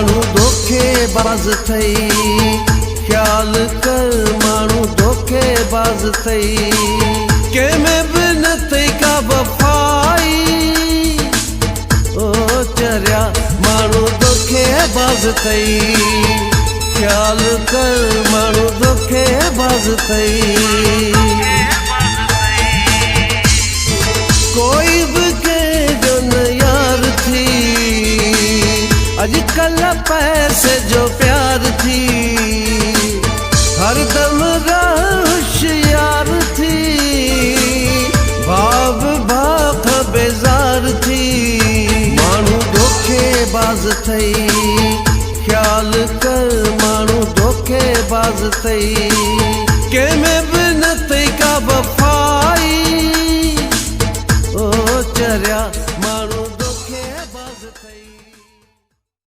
मानू धोखेबाज थई, ख्याल कर मानू धोखेबाज थई, के में भी न थई का वफाई। ओ चरिया मानू धोखेबाज थई, ख्याल कर मानू धोखेबाज थई। कोई भी के जो न यार थी, अजकल पैसे जो प्यार थी, हरदम होशियार थी, भाव भाप बेजार थी। मानू धोखेबाज थई, ख्याल कर मानू धोखेबाज थई, के में भी न थई का वफाई। ओ चरिया